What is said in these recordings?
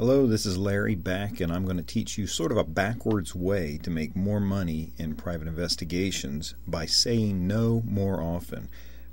Hello, this is Larry back, and I'm going to teach you sort of a backwards way to make more money in private investigations by saying no more often.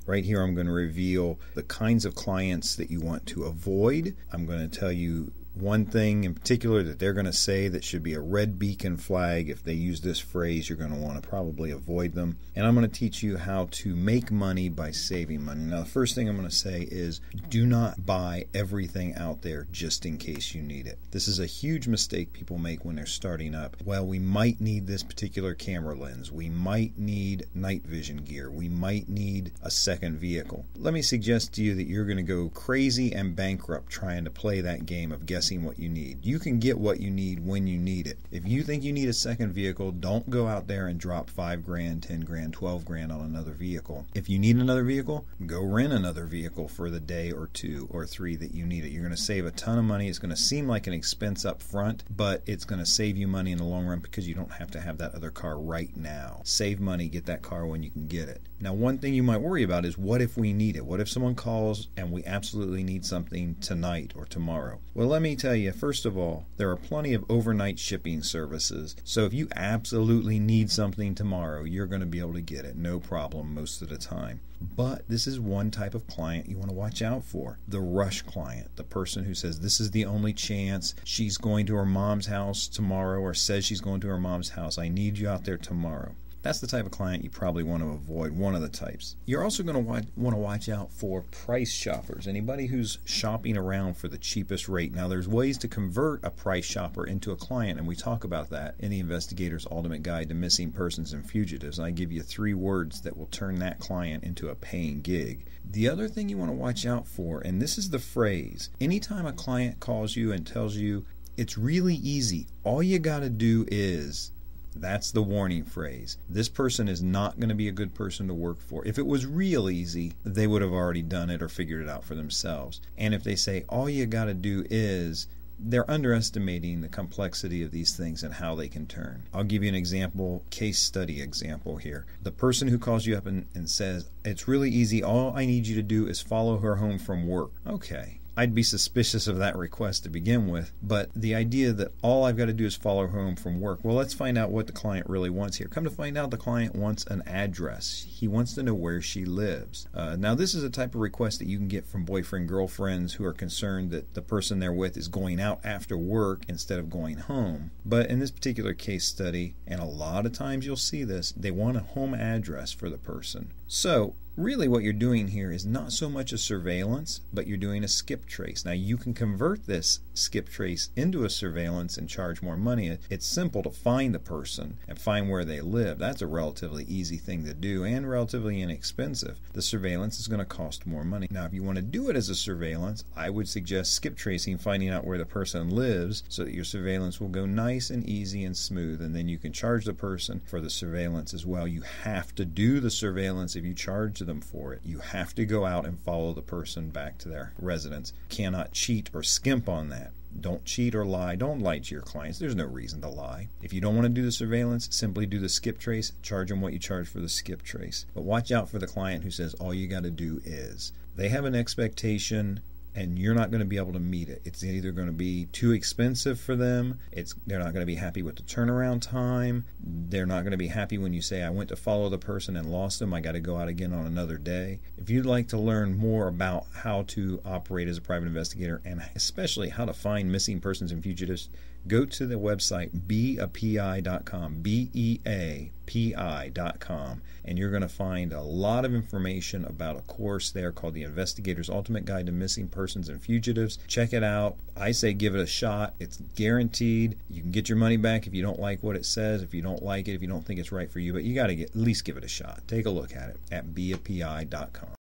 Right here I'm going to reveal the kinds of clients that you want to avoid. I'm going to tell you one thing in particular that they're going to say that should be a red beacon flag. If they use this phrase, you're going to want to probably avoid them. And I'm going to teach you how to make money by saving money. Now, the first thing I'm going to say is do not buy everything out there just in case you need it. This is a huge mistake people make when they're starting up. Well, we might need this particular camera lens. We might need night vision gear. We might need a second vehicle. Let me suggest to you that you're going to go crazy and bankrupt trying to play that game of guessing what you need. You can get what you need when you need it. If you think you need a second vehicle, don't go out there and drop $5 grand, 10 grand, 12 grand on another vehicle. If you need another vehicle, go rent another vehicle for the day or two or three that you need it. You're going to save a ton of money. It's going to seem like an expense up front, but it's going to save you money in the long run because you don't have to have that other car right now. Save money, get that car when you can get it. Now, one thing you might worry about is what if we need it? What if someone calls and we absolutely need something tonight or tomorrow? Well, let me tell you, first of all, there are plenty of overnight shipping services. So if you absolutely need something tomorrow, you're going to be able to get it, no problem most of the time. But this is one type of client you want to watch out for. The rush client, the person who says this is the only chance, she's going to her mom's house tomorrow or says she's going to her mom's house. I need you out there tomorrow. That's the type of client you probably want to avoid, one of the types. You're also going to want to watch out for price shoppers, anybody who's shopping around for the cheapest rate. Now, there's ways to convert a price shopper into a client, and we talk about that in the Investigator's Ultimate Guide to Missing Persons and Fugitives. I give you 3 words that will turn that client into a paying gig. The other thing you want to watch out for, and this is the phrase, anytime a client calls you and tells you, it's really easy, all you got to do is... That's the warning phrase. This person is not going to be a good person to work for. If it was real easy, they would have already done it or figured it out for themselves. And if they say all you got to do is, they're underestimating the complexity of these things and how they can turn. I'll give you an example, case study example here. The person who calls you up and says, it's really easy, all I need you to do is follow her home from work. Okay. I'd be suspicious of that request to begin with, but the idea that all I've got to do is follow her home from work, well, let's find out what the client really wants here. Come to find out, the client wants an address. He wants to know where she lives. Now, this is a type of request that you can get from boyfriend, girlfriends who are concerned that the person they're with is going out after work instead of going home. But in this particular case study, and a lot of times you'll see this, they want a home address for the person. So, really what you're doing here is not so much a surveillance, but you're doing a skip trace. Now, you can convert this skip trace into a surveillance and charge more money. It's simple to find the person and find where they live. That's a relatively easy thing to do and relatively inexpensive. The surveillance is going to cost more money. Now, if you want to do it as a surveillance, I would suggest skip tracing, finding out where the person lives so that your surveillance will go nice and easy and smooth, and then you can charge the person for the surveillance as well. You have to do the surveillance if you charge them for it. You have to go out and follow the person back to their residence. Cannot cheat or skimp on that. Don't cheat or lie. Don't lie to your clients. There's no reason to lie. If you don't want to do the surveillance, simply do the skip trace. Charge them what you charge for the skip trace. But watch out for the client who says all you got to do is. They have an expectation and you're not going to be able to meet it. It's either going to be too expensive for them, they're not going to be happy with the turnaround time, they're not going to be happy when you say, I went to follow the person and lost them, I got to go out again on another day. If you'd like to learn more about how to operate as a private investigator and especially how to find missing persons and fugitives, go to the website beapi.com, beapi.com, and you're going to find a lot of information about a course there called the Investigator's Ultimate Guide to Missing Persons and Fugitives. Check it out. I say give it a shot. It's guaranteed. You can get your money back if you don't like what it says, if you don't like it, if you don't think it's right for you, but you got to at least give it a shot. Take a look at it at beapi.com.